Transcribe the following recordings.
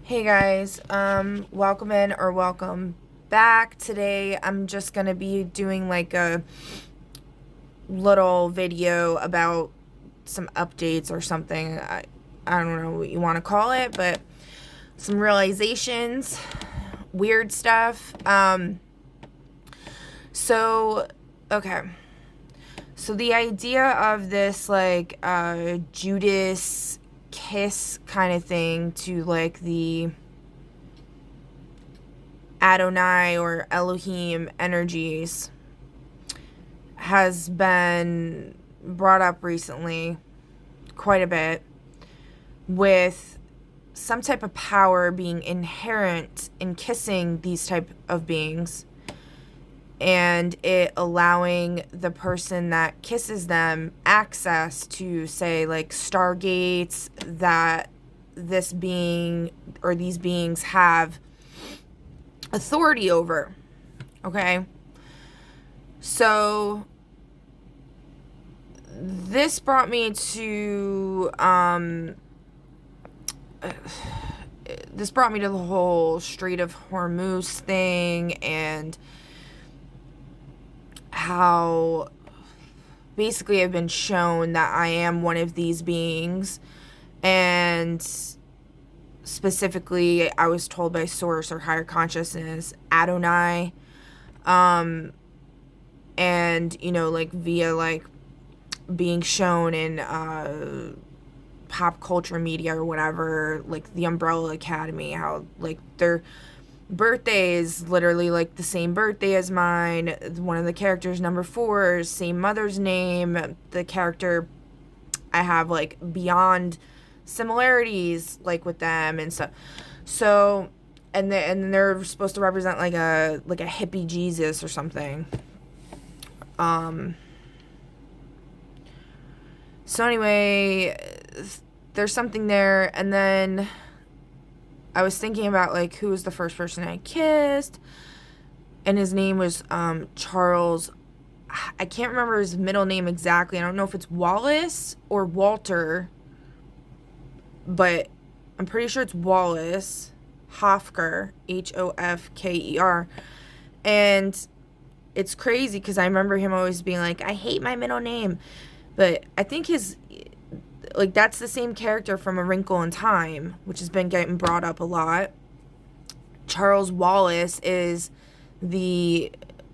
Hey guys, welcome in or welcome back. Today I'm just gonna be doing like a little video about some updates or something. I don't know what you want to call it, but some realizations, weird stuff. So, okay. So the idea of this like Judas kiss kind of thing to like the Adonai or Elohim energies has been brought up recently quite a bit, with some type of power being inherent in kissing these type of beings, and it allowing the person that kisses them access to, say, like stargates that this being or these beings have authority over. Okay, so this brought me to the whole Strait of Hormuz thing, and how basically I've been shown that I am one of these beings, and specifically I was told by source or higher consciousness Adonai, and like via like being shown in pop culture media or whatever, like the Umbrella Academy, how like their birthday is literally like the same birthday as mine. One of the characters, number 4, is same mother's name. The character, I have like beyond similarities like with them and stuff. So and they're supposed to represent like a hippie Jesus or something. So anyway, there's something there. And then I was thinking about like who was the first person I kissed, and his name was Charles. I can't remember his middle name exactly. I don't know if it's Wallace or Walter, but I'm pretty sure it's Wallace Hofker, Hofker. And it's crazy because I remember him always being like, I hate my middle name. But I think that's the same character from A Wrinkle in Time, which has been getting brought up a lot. Charles Wallace is the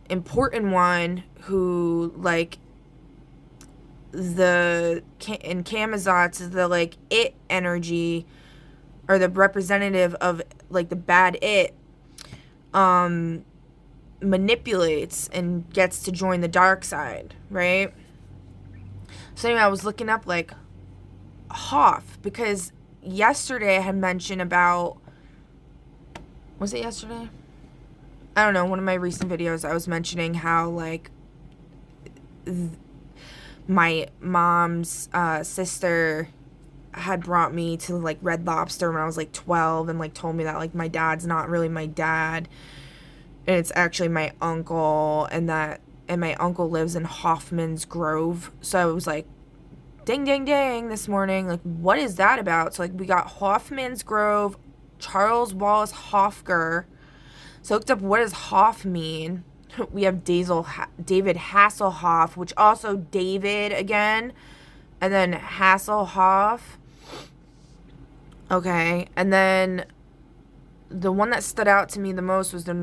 important one who, like, in Camazotz is the, like, it energy, or the representative of, like, the bad it, manipulates and gets to join the dark side, right? So anyway, I was looking up like Hoff, because yesterday I had mentioned about, was it yesterday? I don't know, one of my recent videos I was mentioning how like my mom's sister had brought me to like Red Lobster when I was like 12, and like told me that like my dad's not really my dad and it's actually my uncle, and my uncle lives in Hoffman's Grove. So I was like, ding, ding, ding, this morning. Like, what is that about? So, like, we got Hoffman's Grove, Charles Wallace Hofker. So I looked up, what does Hoff mean? We have David Hasselhoff, which also David again. And then Hasselhoff. Okay. And then the one that stood out to me the most was the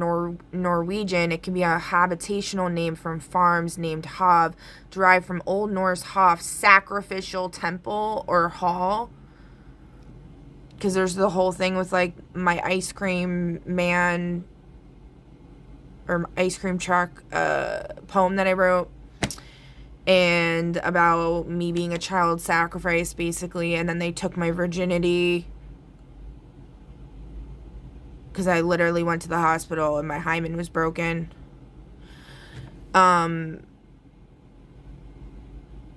Norwegian. It can be a habitational name from farms named Hav, derived from Old Norse Hof, sacrificial temple or hall. Because there's the whole thing with like my ice cream man or ice cream truck poem that I wrote, and about me being a child sacrifice basically, and then they took my virginity because I literally went to the hospital and my hymen was broken.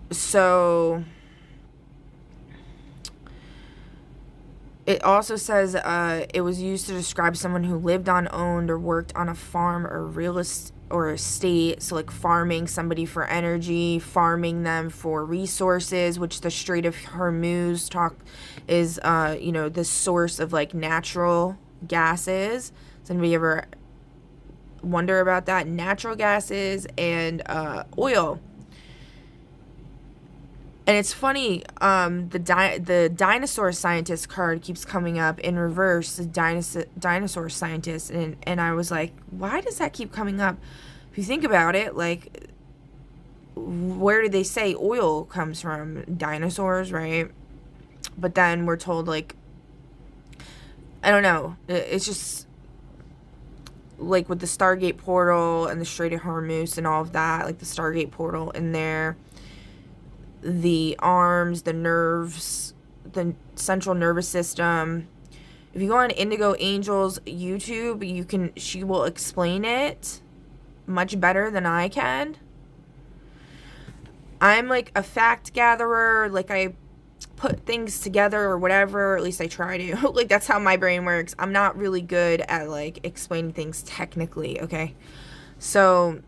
So it also says it was used to describe someone who lived on, owned, or worked on a farm or or a state. So like farming somebody for energy, farming them for resources, which the Strait of Hormuz is, the source of like natural gases. Does anybody ever wonder about that? Natural gases and oil. And it's funny, the dinosaur scientist card keeps coming up in reverse, the dinosaur scientist, and I was like, why does that keep coming up? If you think about it, like, where do they say oil comes from? Dinosaurs, right? But then we're told, like, I don't know, it's just, like, with the Stargate portal and the Strait of Hormuz and all of that, like, the Stargate portal in there, the arms, the nerves, the central nervous system. If you go on Indigo Angel's YouTube, she will explain it much better than I can. I'm like a fact gatherer, like I put things together or whatever, or at least I try to. Like that's how my brain works. I'm not really good at like explaining things technically, okay? So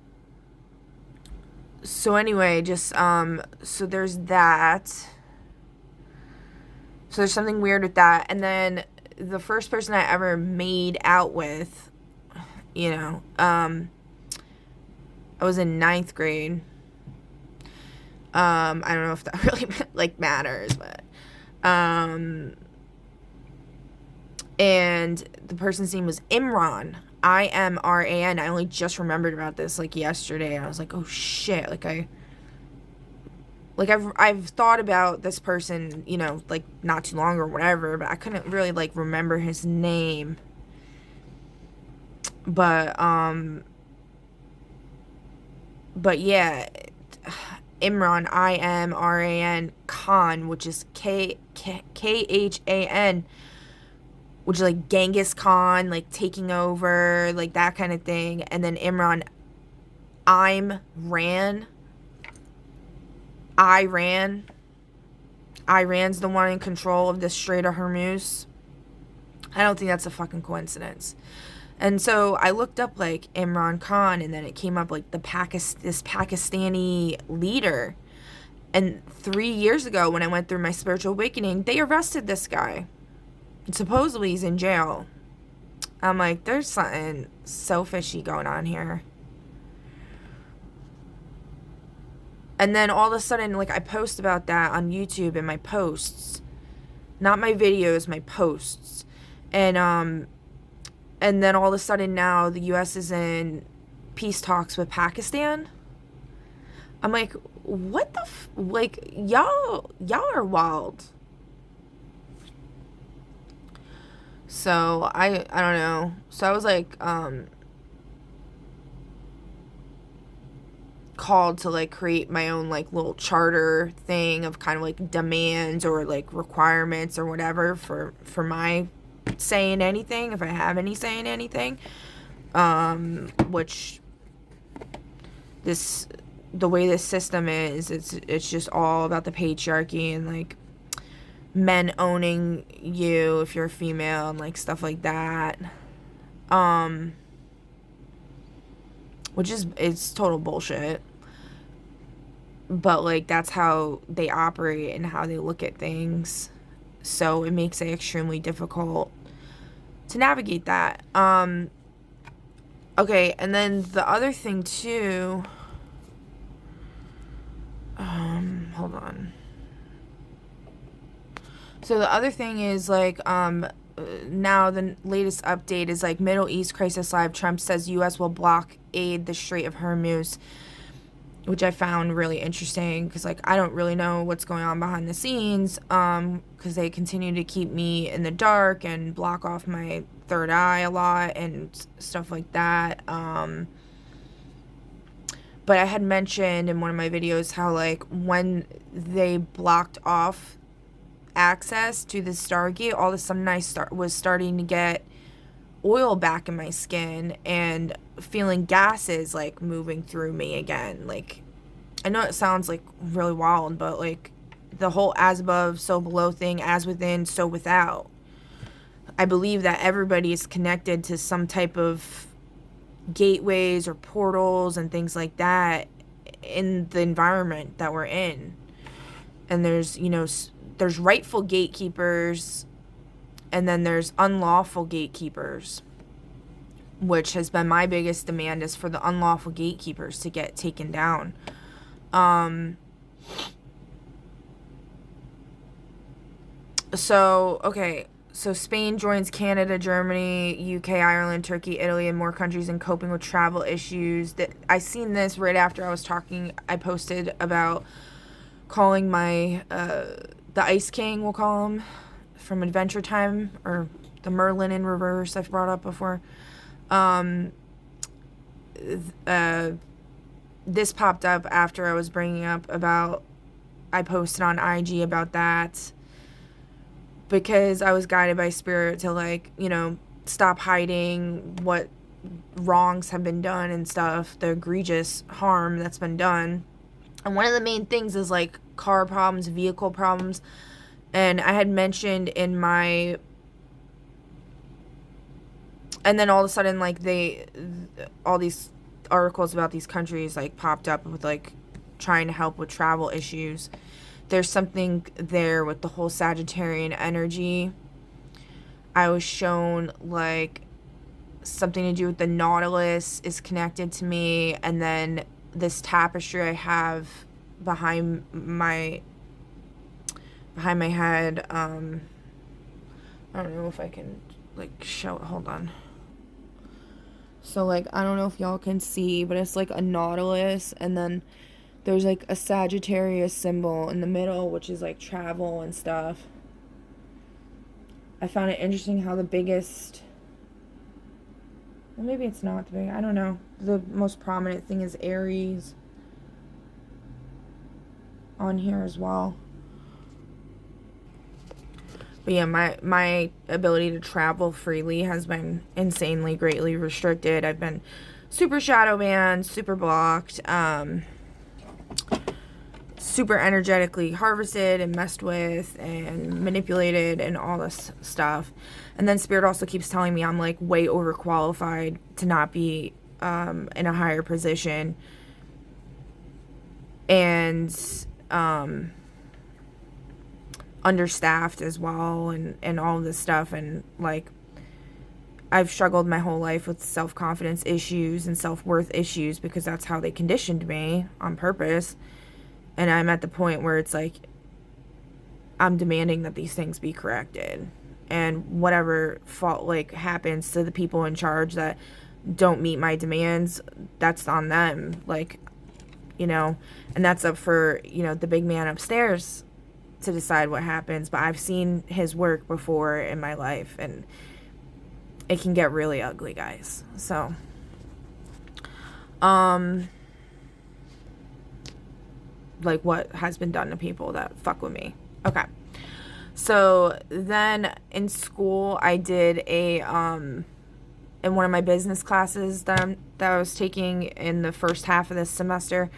anyway, just so there's that. So there's something weird with that. And then the first person I ever made out with, I was in 9th grade. I don't know if that really like matters, but and the person's name was Imran. Imran. I only just remembered about this like yesterday. I was like, oh shit. I've thought about this person, like not too long or whatever, but I couldn't really like remember his name. But yeah, Imran, Imran Khan, which is Khan, which is like Genghis Khan, like taking over, like that kind of thing. And then Iran's the one in control of the Strait of Hormuz. I don't think that's a fucking coincidence. And so I looked up like Imran Khan, and then it came up like this Pakistani leader. And 3 years ago, when I went through my spiritual awakening, they arrested this guy. And supposedly he's in jail. I'm like, there's something so fishy going on here. And then all of a sudden, like, I post about that on YouTube in my posts. Not my videos, my posts. And then all of a sudden now the U.S. is in peace talks with Pakistan. I'm like, what the like, y'all are wild. So, I don't know. So, I was, like, called to, like, create my own, like, little charter thing of kind of, like, demands or, like, requirements or whatever for my saying anything, if I have any saying anything. Which, the way this system is, it's just all about the patriarchy and, like, men owning you if you're a female and like stuff like that, which is, it's total bullshit, but like that's how they operate and how they look at things, so it makes it extremely difficult to navigate that. Okay, and then the other thing too, hold on. So the other thing is, like, now the latest update is, like, Middle East Crisis Live. Trump says U.S. will blockade the Strait of Hormuz, which I found really interesting because, like, I don't really know what's going on behind the scenes, because they continue to keep me in the dark and block off my third eye a lot and stuff like that. But I had mentioned in one of my videos how, like, when they blocked off access to the Stargate, all of a sudden I was starting to get oil back in my skin and feeling gases like moving through me again. Like, I know it sounds like really wild, but like the whole as above, so below thing, as within, so without. I believe that everybody is connected to some type of gateways or portals and things like that in the environment that we're in. And there's, there's rightful gatekeepers, and then there's unlawful gatekeepers, which has been my biggest demand, is for the unlawful gatekeepers to get taken down. So Spain joins Canada, Germany, UK, Ireland, Turkey, Italy, and more countries in coping with travel issues. That I seen this right after I posted about calling my, the Ice King, we'll call him, from Adventure Time, or the Merlin in reverse I've brought up before. This popped up after I was bringing up about, I posted on IG about that, because I was guided by spirit to stop hiding what wrongs have been done and stuff, the egregious harm that's been done. And one of the main things is car problems, vehicle problems. And I had mentioned in my, and then all of a sudden all these articles about these countries popped up with trying to help with travel issues. There's something there with the whole Sagittarian energy. I was shown something to do with the Nautilus is connected to me, and then this tapestry I have behind my head. I don't know if I can show it. Hold on. So I don't know if y'all can see, but it's a Nautilus, and then there's a Sagittarius symbol in the middle, which is travel and stuff. I found it interesting how the biggest, well, maybe it's not the big, I don't know, the most prominent thing is Aries on here as well. But yeah, my ability to travel freely has been insanely greatly restricted. I've been super shadow banned, super blocked, super energetically harvested and messed with and manipulated and all this stuff. And then Spirit also keeps telling me I'm way overqualified to not be in a higher position, and understaffed as well, and all of this stuff. And I've struggled my whole life with self-confidence issues and self-worth issues, because that's how they conditioned me on purpose. And I'm at the point where it's I'm demanding that these things be corrected, and whatever fault happens to the people in charge that don't meet my demands, that's on them. And that's up for the big man upstairs to decide what happens. But I've seen his work before in my life, and it can get really ugly, guys. So what has been done to people that fuck with me. Okay. So then in school, I did a in one of my business classes that I was taking in the first half of this semester,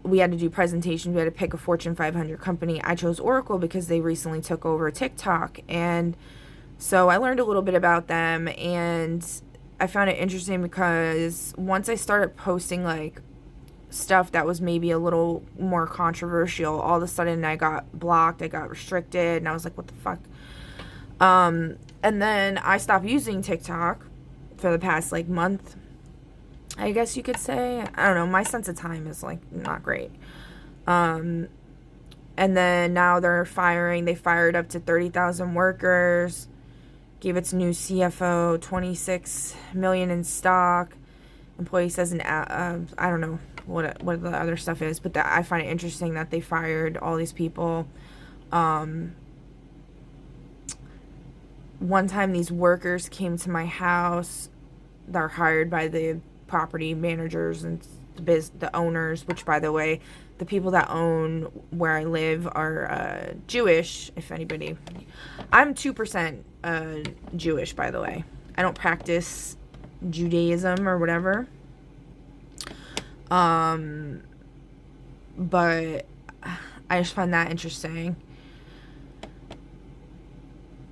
we had to do presentations. We had to pick a Fortune 500 company. I chose Oracle because they recently took over TikTok, and so I learned a little bit about them, and I found it interesting because once I started posting stuff that was maybe a little more controversial, all of a sudden I got blocked, I got restricted, and I was like, what the fuck? And then I stopped using TikTok for the past month, I guess you could say. I don't know, my sense of time is not great. And then now they fired up to 30,000 workers, gave its new CFO $26 million in stock. Employee says I don't know what the other stuff is, but I find it interesting that they fired all these people. One time these workers came to my house. They're hired by the property managers and the owners, which, by the way, the people that own where I live are Jewish, if anybody. I'm 2% Jewish, by the way. I don't practice Judaism or whatever. But I just find that interesting.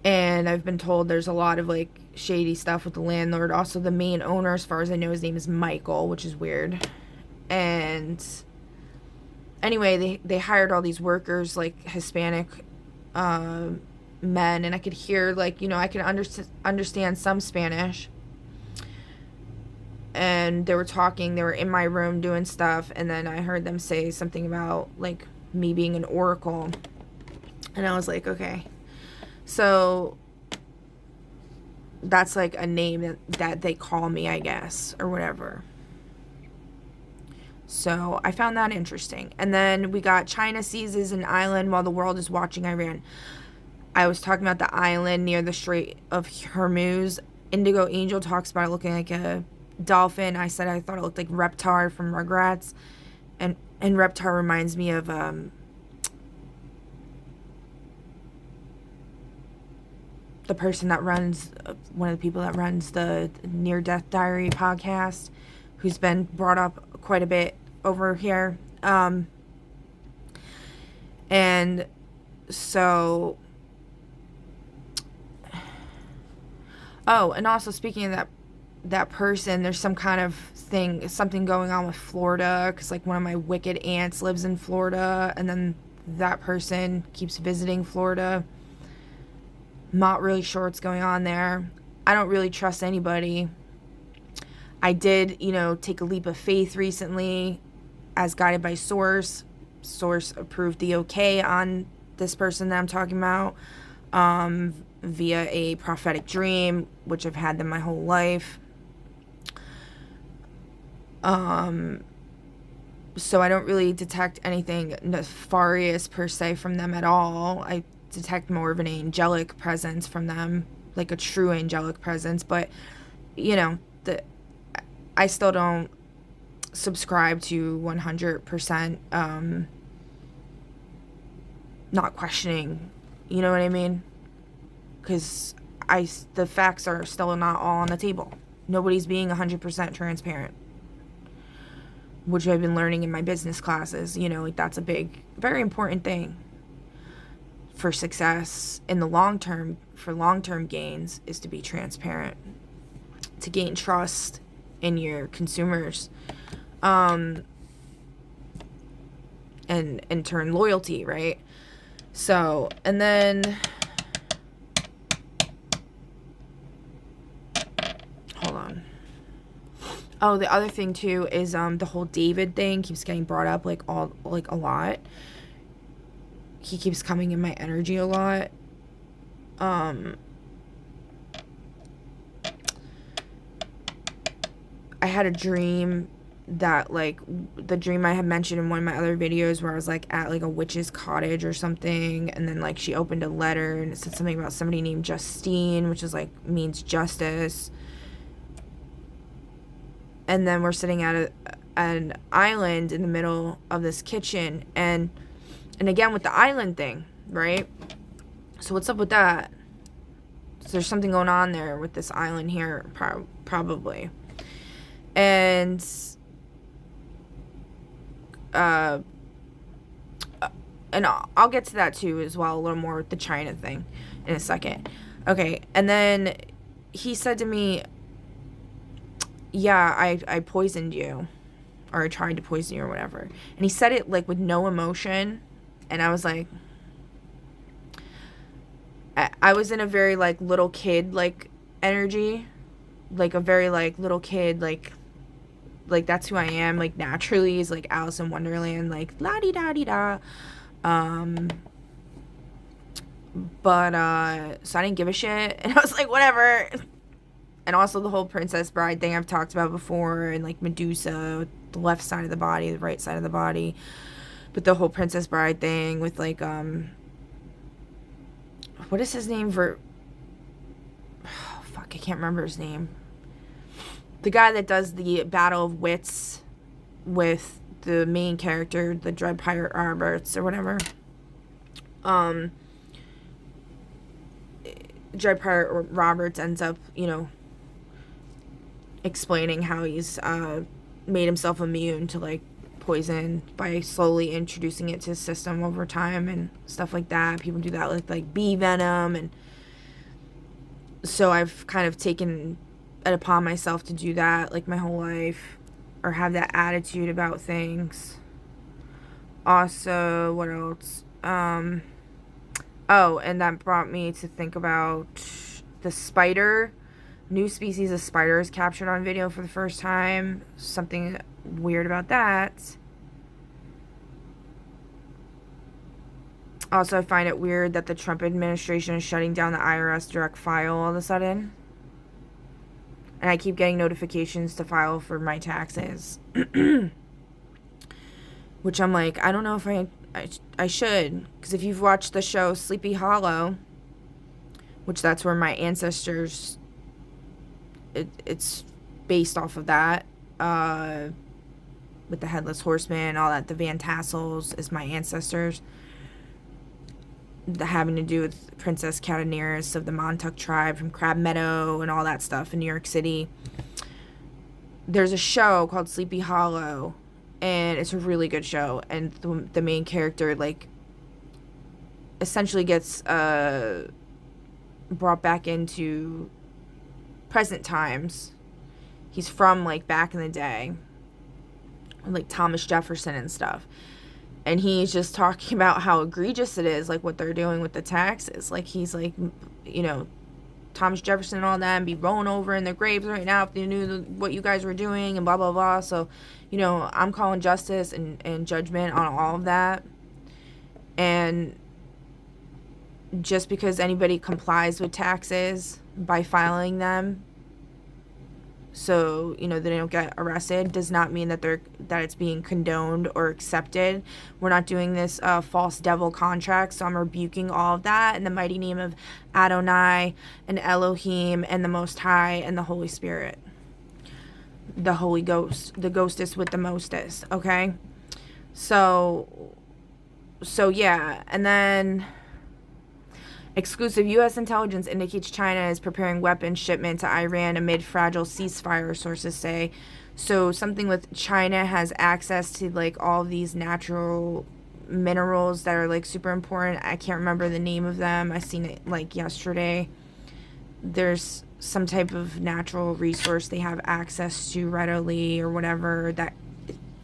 And And I've been told there's a lot of like shady stuff with the landlord. Also, the main owner, as far as I know, his name is Michael, which is weird. And anyway, they hired all these workers, like Hispanic men, and I could hear, like, you know, I could understand some Spanish. And they were talking, they were in my room doing stuff, and then I heard them say something about, like, me being an oracle. And I was like, okay. So that's like a name that they call me, I guess, or whatever. So I found that interesting. And then we got China seizes an island while the world is watching Iran. I was talking about the island near the Strait of Hormuz. Indigo Angel talks about it looking like a dolphin. I said I thought it looked like Reptar from Rugrats. And Reptar reminds me of the person that runs, one of the people that runs the Near Death Diary podcast, who's been brought up quite a bit over here. And so, oh, and also speaking of that person, there's some kind of something going on with Florida, because like one of my wicked aunts lives in Florida, and then that person keeps visiting Florida. Not really sure what's going on there. I don't really trust anybody. I did, you know, take a leap of faith recently as guided by Source. Source approved the okay on this person that I'm talking about via a prophetic dream, which I've had them my whole life. So I don't really detect anything nefarious per se from them at all. I detect more of an angelic presence from them, like a true angelic presence, but you know, I still don't subscribe to 100% not questioning, you know what I mean? Because the facts are still not all on the table. Nobody's being 100% transparent, which I've been learning in my business classes. You know, like that's a big, very important thing for success in the long term, for long-term gains, is to be transparent, to gain trust in your consumers, and in turn loyalty, right? So, and then hold on. Oh, the other thing too is the whole David thing keeps getting brought up like a lot. He keeps coming in my energy a lot. I had a dream that, like, the dream I had mentioned in one of my other videos where I was, like, at, like, a witch's cottage or something, and then, like, she opened a letter, and it said something about somebody named Justine, which is, like, means justice. And then we're sitting at an island in the middle of this kitchen, and again with the island thing, right? So what's up with that? So there's something going on there with this island here, probably. And I'll get to that too as well, a little more with the China thing in a second. Okay, and then he said to me, yeah, I poisoned you, or I tried to poison you or whatever. And he said it like with no emotion, and I was like, I was in a very like little kid like energy, like a very like little kid, like that's who I am, like naturally, is like Alice in Wonderland, like la di da di da. But so I didn't give a shit, and I was like, whatever. And also the whole Princess Bride thing I've talked about before, and like Medusa, the left side of the body, the right side of the body. But the whole Princess Bride thing with like what is his name for? Oh, fuck, I can't remember his name. The guy that does the Battle of Wits with the main character, the Dread Pirate Roberts or whatever. Dread Pirate Roberts ends up, you know, explaining how he's made himself immune to like poison by slowly introducing it to his system over time and stuff like that. People do that with like bee venom, and So I've kind of taken it upon myself to do that, like, my whole life, or have that attitude about things. Also, what else? Oh, and that brought me to think about the spider. New species of spiders captured on video for the first time. Something weird about that. Also, I find it weird that the Trump administration is shutting down the IRS direct file all of a sudden. And I keep getting notifications to file for my taxes. Which I'm like, I don't know if I should. Because if you've watched the show Sleepy Hollow, which that's where my ancestors, it's based off of that. With the Headless Horseman, all that. The Van Tassels is my ancestors. Having to do with Princess Cataneris of the Montauk tribe from Crab Meadow and all that stuff in New York City. There's a show called Sleepy Hollow, and it's a really good show, and the main character, like, essentially gets brought back into present times. He's from, like, back in the day, like Thomas Jefferson and stuff. And he's just talking about how egregious it is, like, what they're doing with the taxes. Like, he's like, you know, Thomas Jefferson and all that, and be rolling over in their graves right now if they knew what you guys were doing, and blah, blah, blah. So, you know, I'm calling justice and judgment on all of that. And just because anybody complies with taxes by filing them, so, you know, they don't get arrested, does not mean that it's being condoned or accepted. We're not doing this false devil contract, so I'm rebuking all of that in the mighty name of Adonai and Elohim and the Most High and the Holy Spirit. The Holy Ghost. The ghostest with the mostest, okay? So yeah, and then... Exclusive U.S. intelligence indicates China is preparing weapons shipment to Iran amid fragile ceasefire, sources say. So something with China has access to, like, all of these natural minerals that are, like, super important. I can't remember the name of them. I seen it, like, yesterday. There's some type of natural resource they have access to readily or whatever that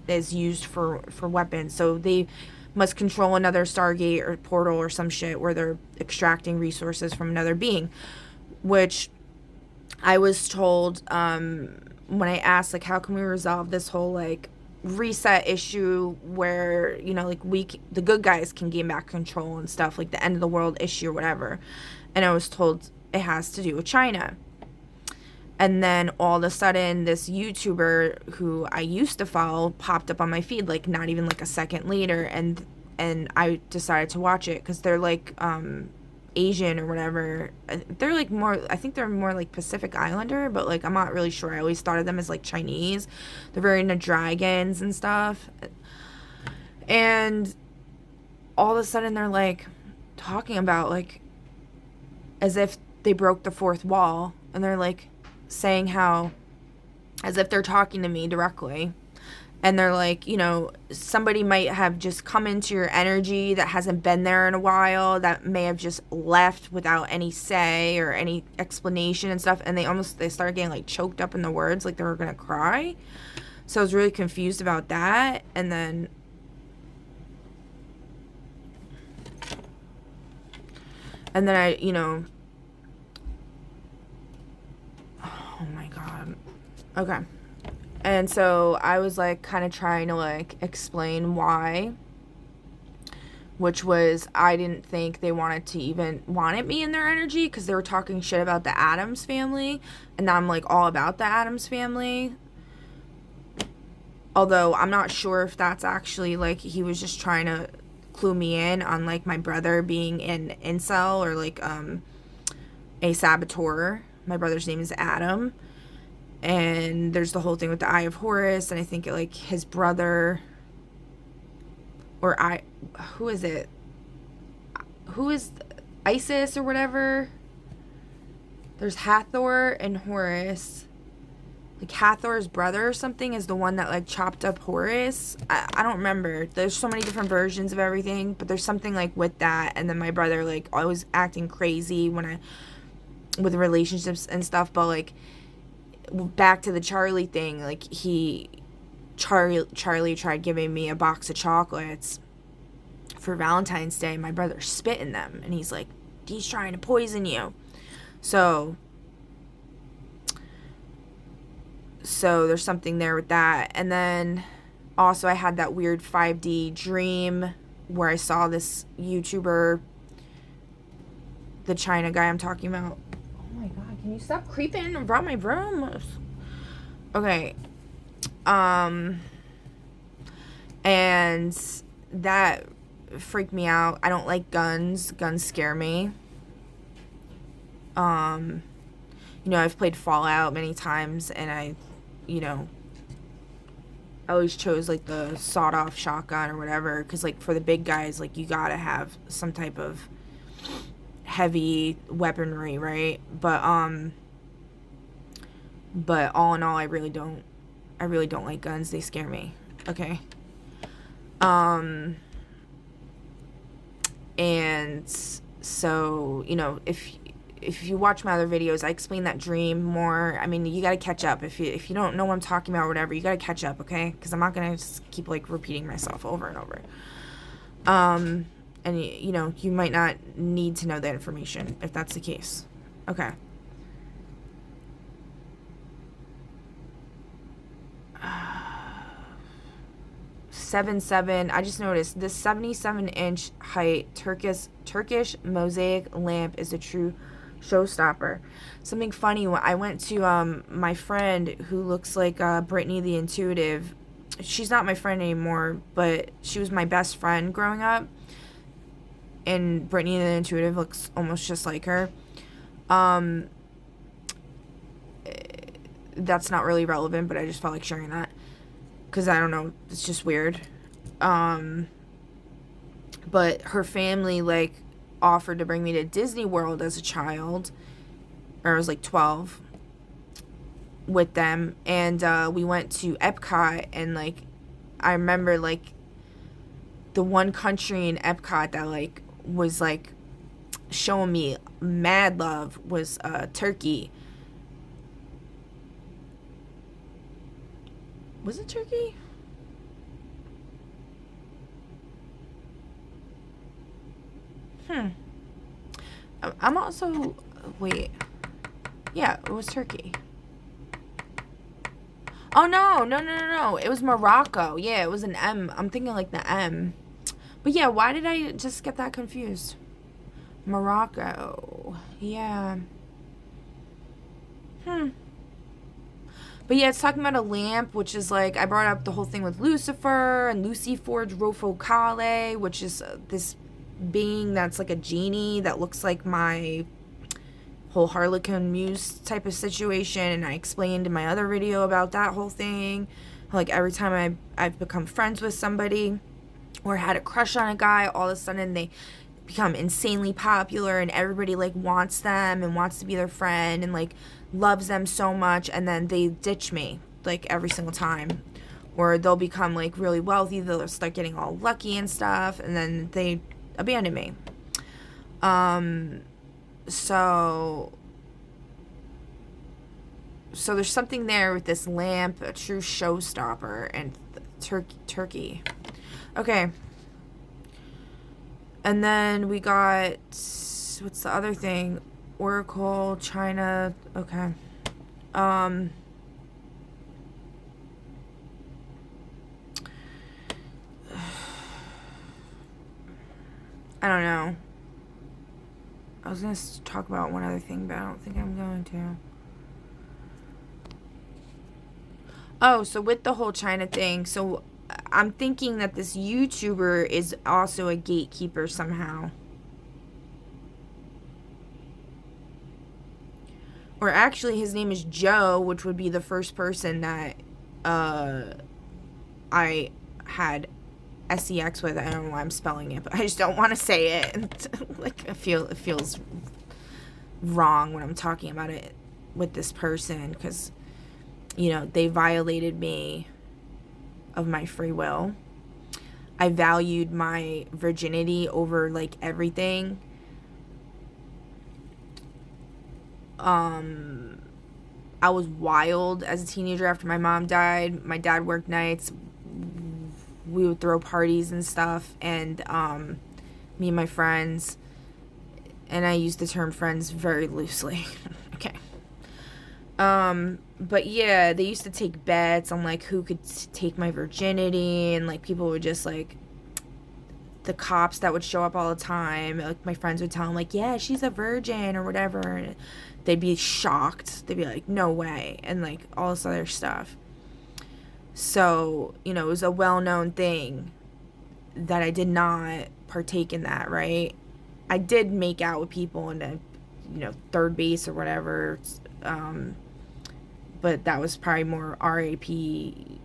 is used for weapons. So they must control another Stargate or portal or some shit where they're extracting resources from another being, which I was told when I asked, like, how can we resolve this whole, like, reset issue where, you know, like, the good guys can gain back control and stuff, like the end of the world issue or whatever. And I was told it has to do with China. And then all of a sudden, this YouTuber who I used to follow popped up on my feed, like, not even, like, a second later. And I decided to watch it because they're, like, Asian or whatever. They're, like, more, I think they're more, like, Pacific Islander, but, like, I'm not really sure. I always thought of them as, like, Chinese. They're very into dragons and stuff. And all of a sudden, they're, like, talking about, like, as if they broke the fourth wall. And they're, like, saying how, as if they're talking to me directly, and they're like, you know, somebody might have just come into your energy that hasn't been there in a while, that may have just left without any say or any explanation and stuff, and they started getting, like, choked up in the words, like they were gonna cry. So I was really confused about that. And then I, you know, oh my god. Okay. And so I was, like, kind of trying to, like, explain why. Which was, I didn't think they wanted me in their energy because they were talking shit about the Addams family. And now I'm, like, all about the Addams family. Although I'm not sure if that's actually, like, he was just trying to clue me in on, like, my brother being an incel or, like, a saboteur. My brother's name is Adam. And there's the whole thing with the Eye of Horus, and I think, like, his brother, or who is it? Who is Isis or whatever? There's Hathor and Horus. Like, Hathor's brother or something is the one that, like, chopped up Horus. I don't remember. There's so many different versions of everything, but there's something, like, with that. And then my brother, like, always acting crazy when with relationships and stuff, but like back to the Charlie thing, like Charlie tried giving me a box of chocolates for Valentine's Day. My brother spit in them, and he's like, he's trying to poison you. So there's something there with that. And then also I had that weird 5D dream where I saw this YouTuber, the China guy I'm talking about. Oh my god, can you stop creeping around my room? Okay. And that freaked me out. I don't like guns. Guns scare me. I've played Fallout many times, and I always chose like the sawed-off shotgun or whatever, because like for the big guys, like you gotta have some type of heavy weaponry, right? But all in all, I really don't like guns. They scare me. Okay. And so, if you watch my other videos, I explain that dream more. I mean, you gotta catch up. If you don't know what I'm talking about or whatever, you gotta catch up, okay? Because I'm not gonna just keep like repeating myself over and over. And you might not need to know that information if that's the case. Okay. Seven. I just noticed this 77-inch height Turkish mosaic lamp is a true showstopper. Something funny, when I went to my friend who looks like Brittany the Intuitive. She's not my friend anymore, but she was my best friend growing up. And Brittany the Intuitive looks almost just like her. That's not really relevant, but I just felt like sharing that. Because I don't know, it's just weird. But her family, like, offered to bring me to Disney World as a child. Or I was like 12. With them. And we went to Epcot. And, like, I remember, like, the one country in Epcot that, like, was, like, showing me mad love was Turkey. Was it Turkey? I'm also... Wait. Yeah, it was Turkey. Oh, no. It was Morocco. Yeah, it was an M. I'm thinking like the M. But yeah, why did I just get that confused? Morocco. Yeah. But yeah, it's talking about a lamp, which is like, I brought up the whole thing with Lucifer and Lucy Forge Rofocale, which is this being that's like a genie that looks like my whole Harlequin Muse type of situation. And I explained in my other video about that whole thing. Like every time I've become friends with somebody or had a crush on a guy, all of a sudden they become insanely popular and everybody like wants them and wants to be their friend and like loves them so much, and then they ditch me like every single time. Or they'll become like really wealthy, they'll start getting all lucky and stuff, and then they abandon me. So there's something there with this lamp, a true showstopper, and Turkey. Okay. And then we got, what's the other thing? Oracle, China. Okay. I don't know. I was going to talk about one other thing, but I don't think I'm going to. Oh, so with the whole China thing, so I'm thinking that this YouTuber is also a gatekeeper somehow. Or actually, his name is Joe, which would be the first person that I had sex with. I don't know why I'm spelling it, but I just don't want to say it. Like, it feels wrong when I'm talking about it with this person, because, they violated me of my free will. I valued my virginity over, like, everything. I was wild as a teenager after my mom died. My dad worked nights. We would throw parties and stuff, and me and my friends, and I use the term friends very loosely. Okay. But yeah, they used to take bets on like who could take my virginity, and like people would just like, the cops that would show up all the time, like my friends would tell them like, yeah, she's a virgin or whatever, and they'd be shocked. They'd be like, no way, and like all this other stuff. So, you know, it was a well-known thing that I did not partake in that, right? I did make out with people in a, you know, third base or whatever, but that was probably more RAPING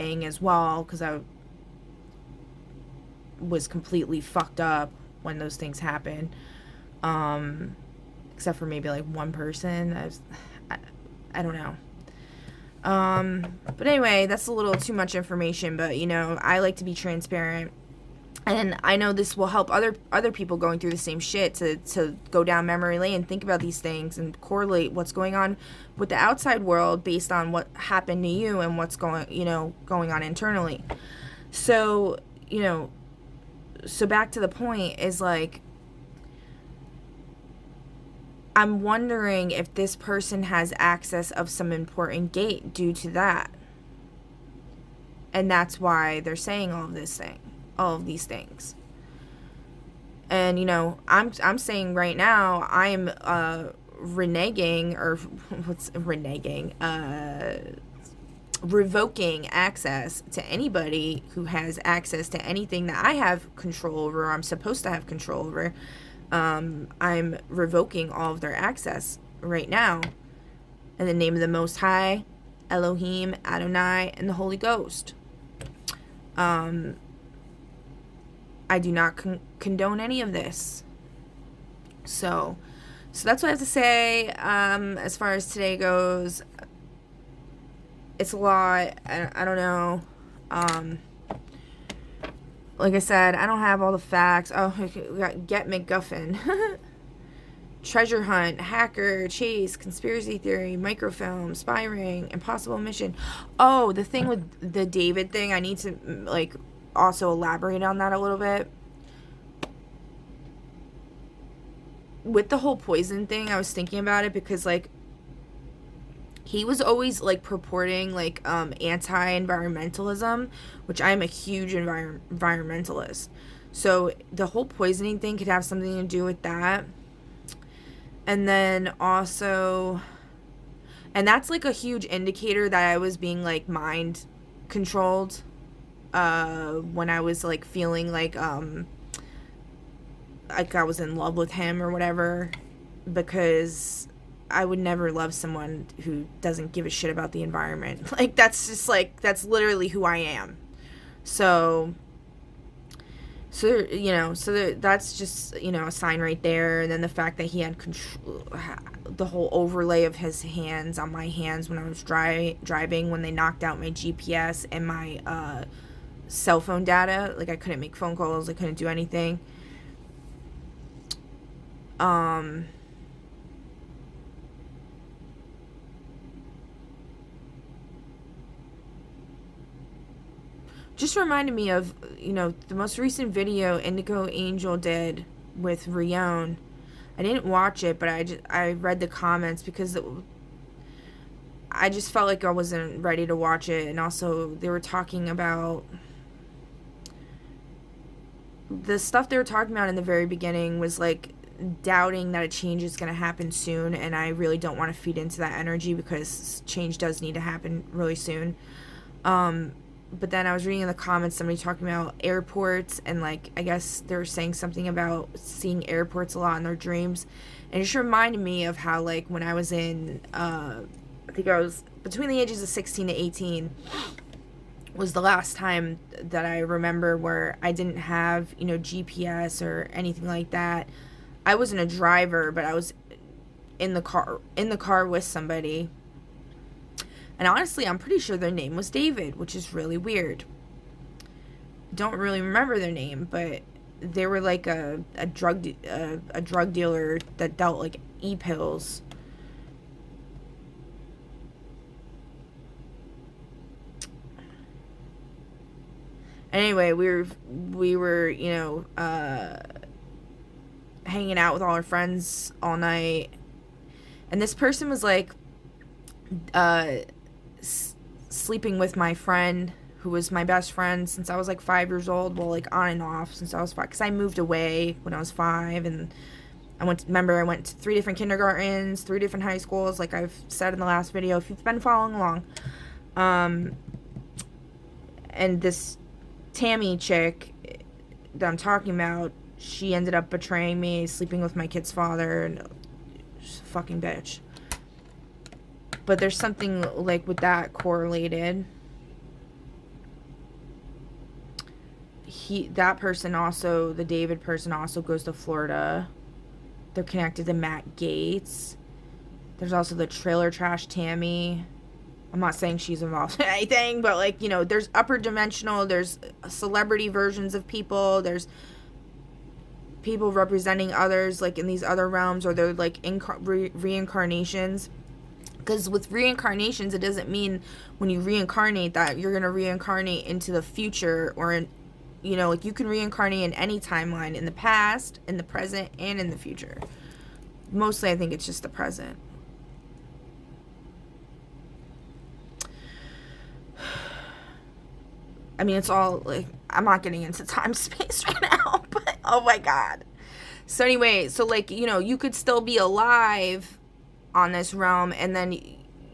as well, because I was completely fucked up when those things happened, except for maybe like one person. I don't know. But anyway, that's a little too much information, but you know, I like to be transparent, and I know this will help other people going through the same shit to go down memory lane, think about these things, and correlate what's going on with the outside world based on what happened to you and what's going on internally. So, you know, so back to the point is like, I'm wondering if this person has access of some important gate due to that. And that's why they're saying all of these things. And, you know, I'm saying right now, I am reneging, or what's reneging? Revoking access to anybody who has access to anything that I have control over, or I'm supposed to have control over. I'm revoking all of their access right now in the name of the Most High, Elohim, Adonai, and the Holy Ghost. I do not condone any of this. So that's what I have to say. As far as today goes, it's a lot. I don't know. Like I said, I don't have all the facts. Oh, we got Get McGuffin. Treasure Hunt, Hacker, Chase, Conspiracy Theory, Microfilm, Spy Ring, Impossible Mission. Oh, the thing with the David thing, I need to, like, also elaborate on that a little bit. With the whole poison thing, I was thinking about it because, like, he was always like purporting like anti-environmentalism, which I'm a huge environmentalist. So the whole poisoning thing could have something to do with that. And then also, and that's like a huge indicator that I was being like mind controlled when I was like feeling like I was in love with him or whatever, because I would never love someone who doesn't give a shit about the environment. Like, that's just, like, that's literally who I am. So you know, that's just, you know, a sign right there. And then the fact that he had the whole overlay of his hands on my hands when I was driving, when they knocked out my GPS and my cell phone data. Like, I couldn't make phone calls. I couldn't do anything. Just reminded me of, you know, the most recent video Indigo Angel did with Rion. I didn't watch it, but I read the comments because I just felt like I wasn't ready to watch it. And also, they were talking about the stuff they were talking about in the very beginning was like doubting that a change is going to happen soon, and I really don't want to feed into that energy because change does need to happen really soon. But then I was reading in the comments somebody talking about airports, and like I guess they were saying something about seeing airports a lot in their dreams, and it just reminded me of how like when I was in I think I was between the ages of 16 to 18 was the last time that I remember where I didn't have, you know, GPS or anything like that. I wasn't a driver, but I was in the car with somebody. And honestly, I'm pretty sure their name was David, which is really weird. Don't really remember their name, but they were like a drug dealer that dealt like e-pills. Anyway, we were hanging out with all our friends all night, and this person was like sleeping with my friend who was my best friend since I was like 5 years old. Well, like on and off since I was 5, because I moved away when I was 5, and I went to 3 different kindergartens, 3 different high schools, like I've said in the last video if you've been following along. And this Tammy chick that I'm talking about, she ended up betraying me, sleeping with my kid's father, and she's a fucking bitch. But there's something like with that correlated. That person also, the David person, also goes to Florida. They're connected to Matt Gaetz. There's also the trailer trash Tammy. I'm not saying she's involved in anything, but like, there's upper dimensional, there's celebrity versions of people, there's people representing others like in these other realms, or they're like reincarnations. Because with reincarnations, it doesn't mean when you reincarnate that you're going to reincarnate into the future, or in, like you can reincarnate in any timeline, in the past, in the present, and in the future. Mostly I think it's just the present. I mean, it's all, like, I'm not getting into time space right now, but, oh my god. So anyway, so, like, you could still be alive on this realm, and then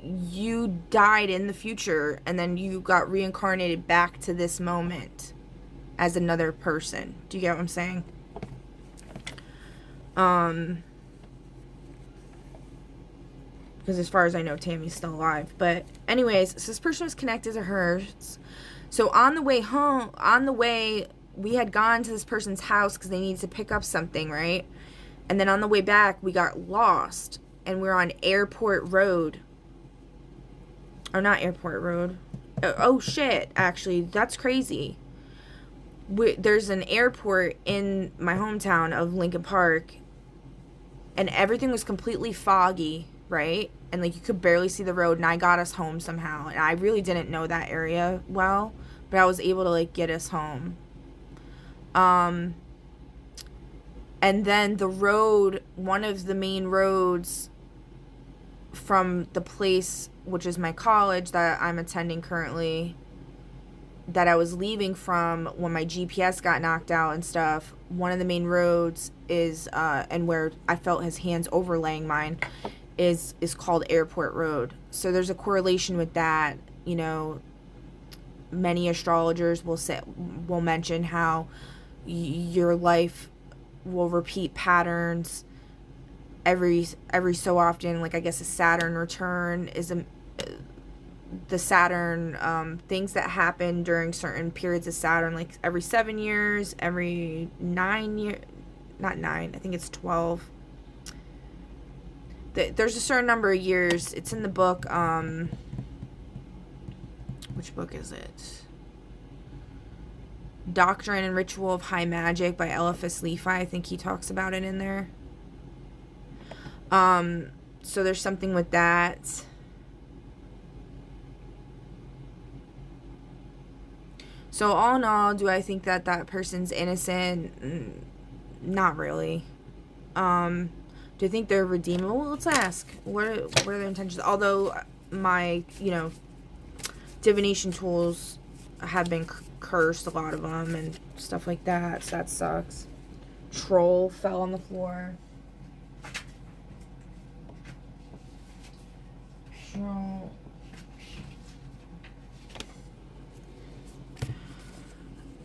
you died in the future, and then you got reincarnated back to this moment as another person. Do you get what I'm saying? Because as far as I know, Tammy's still alive. But anyways, so this person was connected to hers. So on the way, we had gone to this person's house because they needed to pick up something, right? And then on the way back, we got lost. And we were on Airport Road. Or not Airport Road. Oh, shit, actually. That's crazy. There's an airport in my hometown of Lincoln Park. And everything was completely foggy, right? And, like, you could barely see the road. And I got us home somehow. And I really didn't know that area well. But I was able to, like, get us home. And then the road, one of the main roads from the place, which is my college that I'm attending currently, that I was leaving from when my GPS got knocked out and stuff, one of the main roads is, and where I felt his hands overlaying mine, is called Airport Road. So there's a correlation with that. Many astrologers will mention how your life will repeat patterns every so often. Like, I guess a Saturn return is the Saturn things that happen during certain periods of Saturn, like every 7 years, every 9 years, not 9, I think it's 12. There's a certain number of years. It's in the book. Which book is it? Doctrine and Ritual of High Magic by Eliphas Levi. I think he talks about it in there. So there's something with that. So all in all, do I think that person's innocent? Not really. Do I think they're redeemable? Well, let's ask. What are their intentions? Although my, divination tools have been cursed, a lot of them, and stuff like that, so that sucks. Troll fell on the floor. Troll.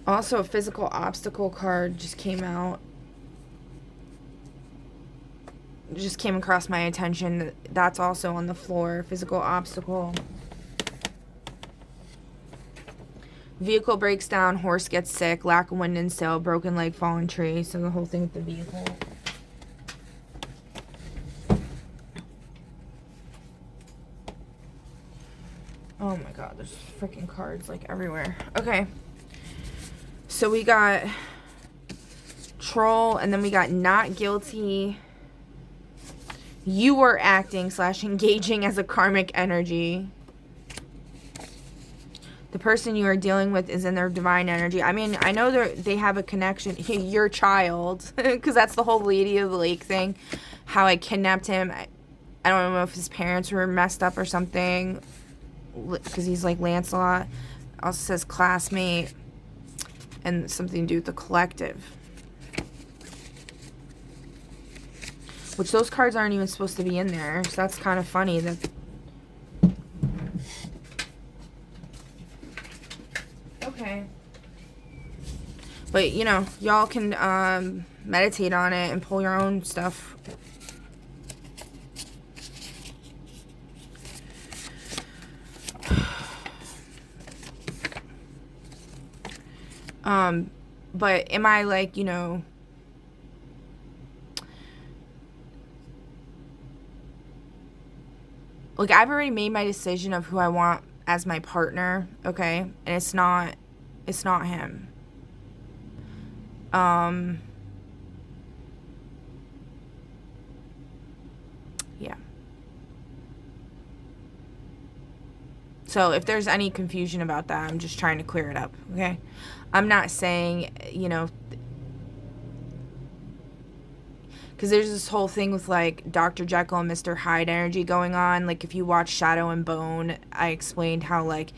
Also, a physical obstacle card just came out. It just came across my attention. That's also on the floor. Physical obstacle. Vehicle breaks down, horse gets sick, lack of wind and sail, broken leg, fallen tree. So the whole thing with the vehicle. Oh my god, there's freaking cards like everywhere. Okay. So we got control, and then we got not guilty. You were acting / engaging as a karmic energy. The person you are dealing with is in their divine energy. I mean, I know they have a connection. Your child, because that's the whole Lady of the Lake thing. How I kidnapped him. I don't know if his parents were messed up or something, because he's like Lancelot. Also says classmate, and something to do with the collective. Which those cards aren't even supposed to be in there, so that's kind of funny that. Okay. But, you know, y'all can meditate on it and pull your own stuff. But am I like, you know, like I've already made my decision of who I want as my partner, okay? And it's not him. Yeah. So if there's any confusion about that, I'm just trying to clear it up, okay? I'm not saying, you know, because there's this whole thing with, like, Dr. Jekyll and Mr. Hyde energy going on. Like, if you watch Shadow and Bone, I explained how, like,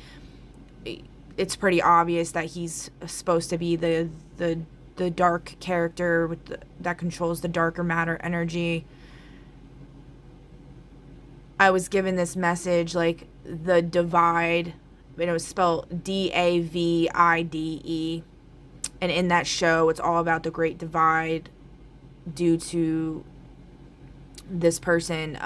it's pretty obvious that he's supposed to be the dark character with that controls the darker matter energy. I was given this message, like, the divide, and it was spelled Davide. And in that show, it's all about the Great Divide due to this person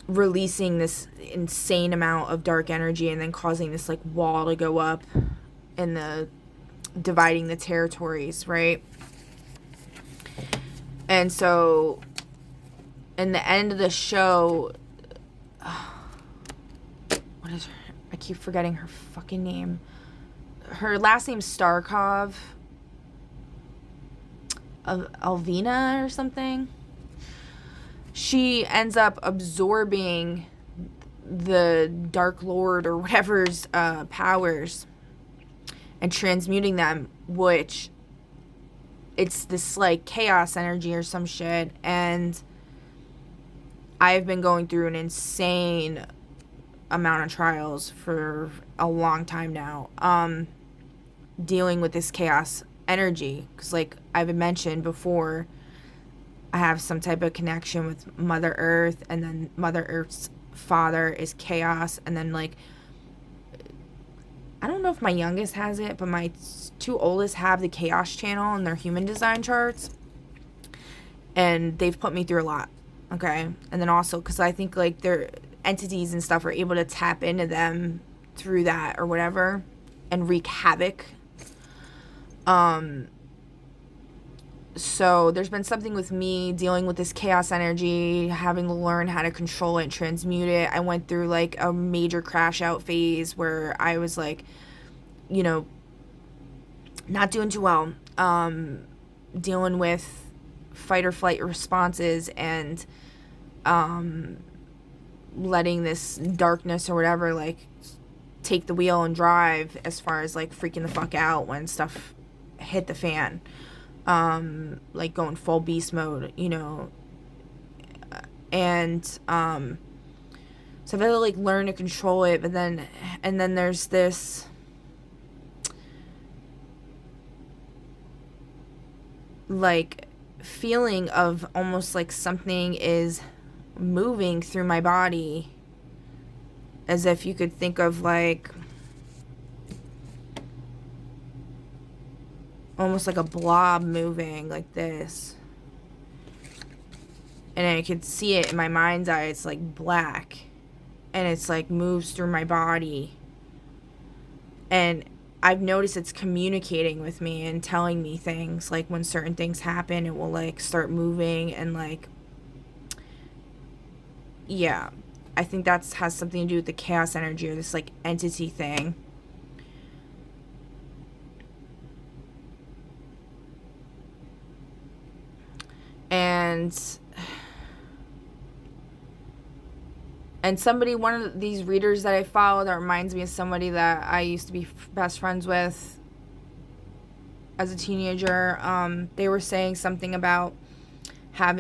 releasing this insane amount of dark energy and then causing this, like, wall to go up and dividing the territories, right? And so in the end of the show, what is her? I keep forgetting her fucking name. Her last name's Starkov. Alvina or something. She ends up absorbing the Dark Lord or whatever's powers and transmuting them, which it's this like chaos energy or some shit. And I've been going through an insane amount of trials for a long time now, dealing with this chaos energy, because like I've mentioned before, I have some type of connection with Mother Earth, and then Mother Earth's father is chaos, and then like I don't know if my youngest has it, but my two oldest have the chaos channel in their human design charts, and they've put me through a lot, okay? And then also because I think like their entities and stuff are able to tap into them through that or whatever and wreak havoc. So there's been something with me dealing with this chaos energy, having to learn how to control it and transmute it. I went through like a major crash out phase where I was like, you know, not doing too well, dealing with fight or flight responses and letting this darkness or whatever like take the wheel and drive, as far as like freaking the fuck out when stuff hit the fan, like going full beast mode, you know, and so I've had to like learn to control it. But then there's this like feeling of almost like something is moving through my body, as if you could think of like almost like a blob moving like this, and I could see it in my mind's eye. It's like black, and it's like moves through my body, and I've noticed it's communicating with me and telling me things. Like when certain things happen, it will like start moving, and like, yeah, I think that's has something to do with the chaos energy or this like entity thing. and somebody, one of these readers that I follow, that reminds me of somebody that I used to be best friends with as a teenager. They were saying something about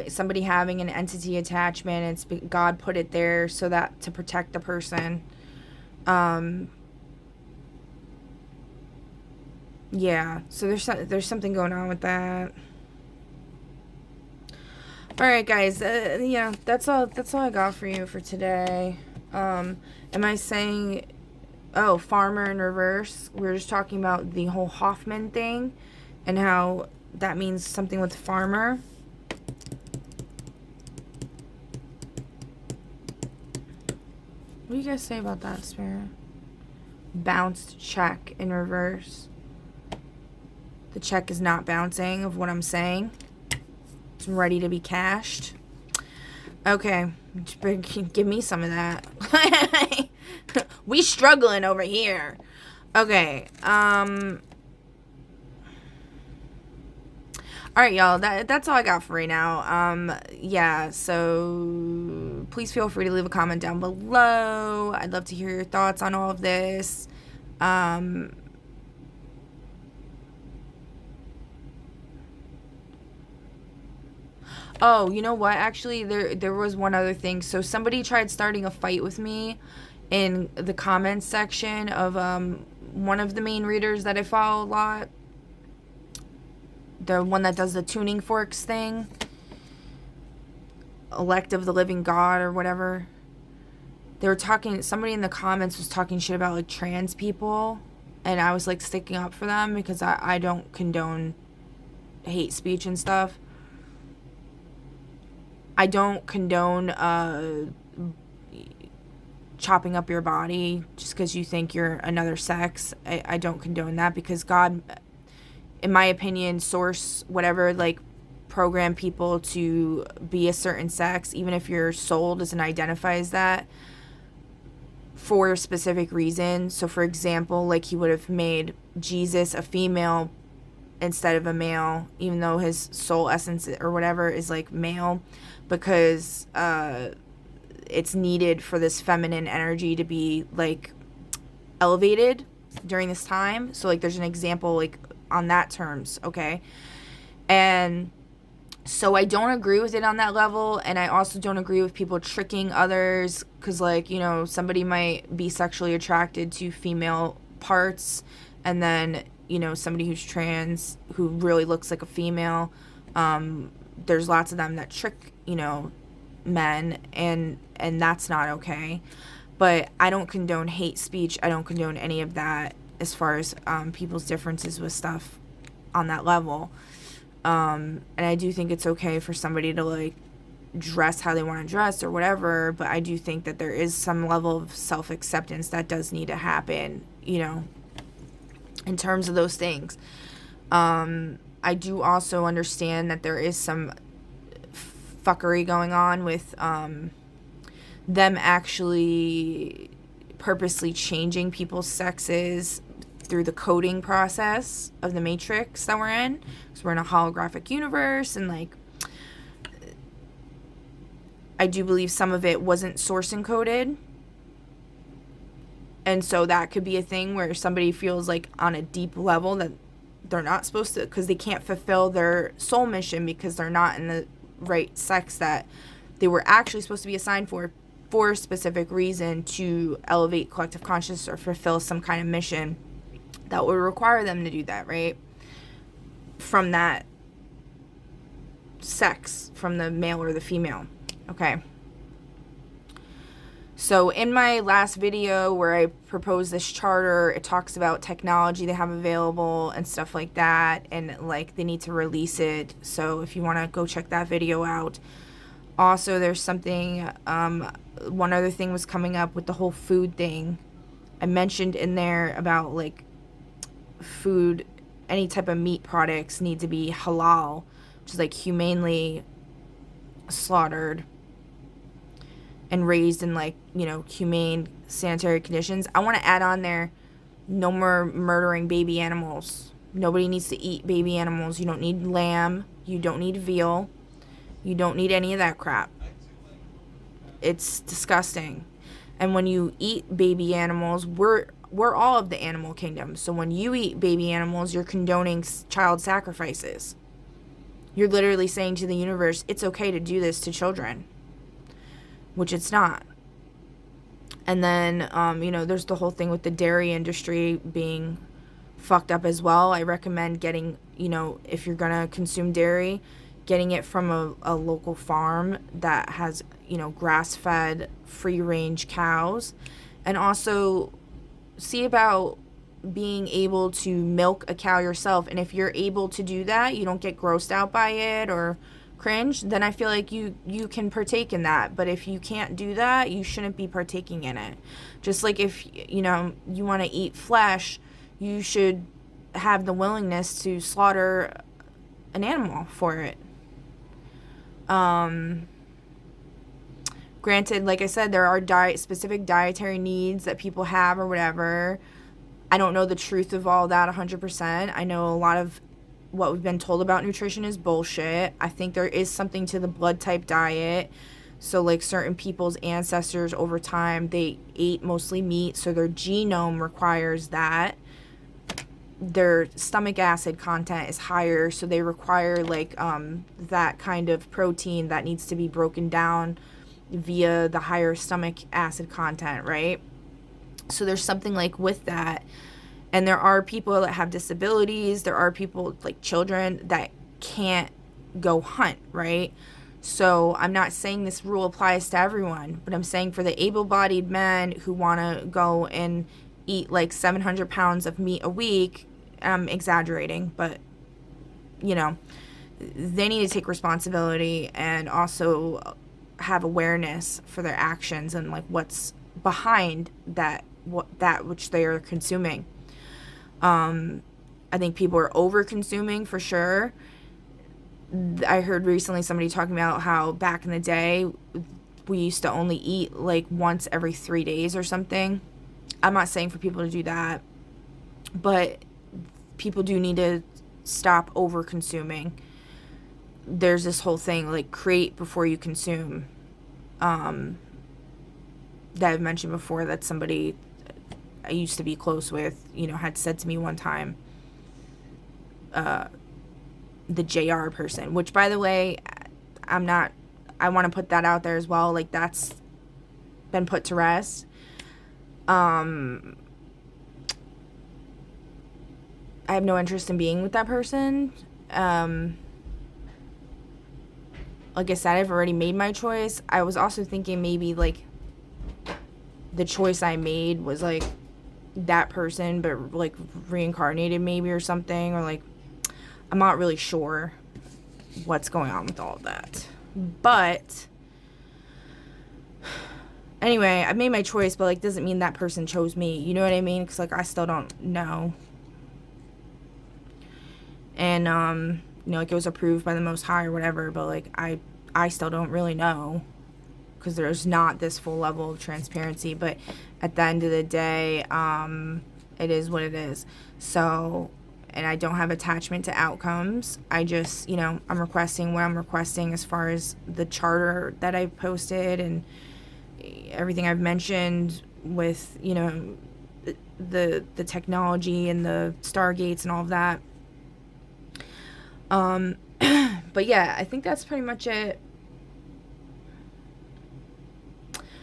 somebody having an entity attachment. It's God put it there so that to protect the person. Yeah, so there's something going on with that. All right, guys. Yeah, that's all I got for you for today. Am I saying, oh, farmer in reverse? We were just talking about the whole Hoffman thing and how that means something with farmer. What do you guys say about that, Spirit? Bounced check in reverse. The check is not bouncing of what I'm saying. It's ready to be cashed. Okay. Give me some of that. We struggling over here. Okay. Alright, y'all. That's all I got for right now. Yeah, so please feel free to leave a comment down below. I'd love to hear your thoughts on all of this. Oh, you know what? Actually, there was one other thing. So somebody tried starting a fight with me in the comments section of one of the main readers that I follow a lot. The one that does the tuning forks thing. Elect of the Living God or whatever. They were talking, somebody in the comments was talking shit about like trans people. And I was like sticking up for them because I don't condone hate speech and stuff. I don't condone chopping up your body just because you think you're another sex. I don't condone that because God, in my opinion, source, whatever, like, program people to be a certain sex, even if your soul doesn't identify as that, for a specific reason. So, for example, like, he would have made Jesus a female instead of a male, even though his soul essence or whatever is, like, male, because it's needed for this feminine energy to be, like, elevated during this time. So, like, there's an example, like, on that terms, okay? And so I don't agree with it on that level, and I also don't agree with people tricking others, because, like, you know, somebody might be sexually attracted to female parts, and then, you know, somebody who's trans who really looks like a female, there's lots of them that trick, you know, men, and that's not okay. But I don't condone hate speech. I don't condone any of that as far as people's differences with stuff on that level. And I do think it's okay for somebody to, like, dress how they want to dress or whatever, but I do think that there is some level of self-acceptance that does need to happen, you know, in terms of those things. I do also understand that there is some fuckery going on with them actually purposely changing people's sexes through the coding process of the Matrix that we're in, because we're in a holographic universe, and, like, I do believe some of it wasn't source encoded, and so that could be a thing where somebody feels like on a deep level that they're not supposed to, because they can't fulfill their soul mission because they're not in the right sex that they were actually supposed to be assigned for a specific reason, to elevate collective consciousness or fulfill some kind of mission that would require them to do that, right? From that sex, from the male or the female. Okay. So in my last video where I proposed this charter, it talks about technology they have available and stuff like that, and, like, they need to release it. So if you want to go check that video out. Also, there's something, one other thing was coming up with the whole food thing. I mentioned in there about, like, food, any type of meat products need to be halal, which is, like, humanely slaughtered and raised in, like, you know, humane sanitary conditions. I want to add on there, no more murdering baby animals. Nobody needs to eat baby animals. You don't need lamb. You don't need veal. You don't need any of that crap. It's disgusting. And when you eat baby animals, we're all of the animal kingdom. So when you eat baby animals, you're condoning child sacrifices. You're literally saying to the universe, it's okay to do this to children, which it's not. And then, there's the whole thing with the dairy industry being fucked up as well. I recommend getting, if you're going to consume dairy, getting it from a local farm that has, grass-fed, free-range cows. And also see about being able to milk a cow yourself. And if you're able to do that, you don't get grossed out by it or cringe, then I feel like you can partake in that. But if you can't do that, you shouldn't be partaking in it. Just like if you want to eat flesh, you should have the willingness to slaughter an animal for it. Granted, like I said, there are specific dietary needs that people have or whatever. I don't know the truth of all that 100%. I know a lot of what we've been told about nutrition is bullshit. I think there is something to the blood type diet. So like certain people's ancestors over time, they ate mostly meat, so their genome requires that. Their stomach acid content is higher, so they require like that kind of protein that needs to be broken down via the higher stomach acid content, right? So there's something like with that. And there are people that have disabilities. There are people like children that can't go hunt, right? So I'm not saying this rule applies to everyone, but I'm saying for the able-bodied men who want to go and eat like 700 pounds of meat a week, I'm exaggerating, but they need to take responsibility and also have awareness for their actions and like what's behind that which they are consuming. I think people are over consuming for sure. I heard recently somebody talking about how back in the day we used to only eat like once every 3 days or something. I'm not saying for people to do that, but people do need to stop over consuming. There's this whole thing like create before you consume, that I've mentioned before, that somebody I used to be close with, had said to me one time, the JR person, which by the way, I want to put that out there as well. Like that's been put to rest. I have no interest in being with that person. Like I said, I've already made my choice. I was also thinking maybe like the choice I made was like that person, but like reincarnated maybe or something, or like I'm not really sure what's going on with all of that. But anyway, I made my choice, but like doesn't mean that person chose me. You know what I mean? Because like I still don't know. And like it was approved by the Most High or whatever, but like I still don't really know, because there's not this full level of transparency. But at the end of the day, it is what it is. So, and I don't have attachment to outcomes. I just, I'm requesting what I'm requesting as far as the charter that I posted and everything I've mentioned with, the technology and the Stargates and all of that. But yeah, I think that's pretty much it.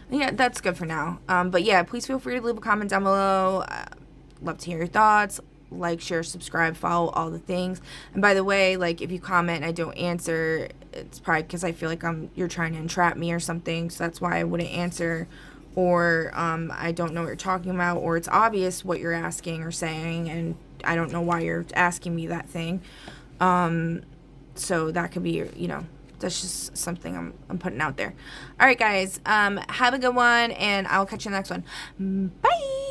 Yeah, that's good for now. But yeah, please feel free to leave a comment down below. Love to hear your thoughts. Like, share, subscribe, follow, all the things. And by the way, like if you comment and I don't answer, it's probably because I feel like you're trying to entrap me or something. So that's why I wouldn't answer. Or I don't know what you're talking about, or it's obvious what you're asking or saying, and I don't know why you're asking me that thing. So that could be, that's just something I'm putting out there. All right, guys, have a good one, and I'll catch you in the next one. Bye.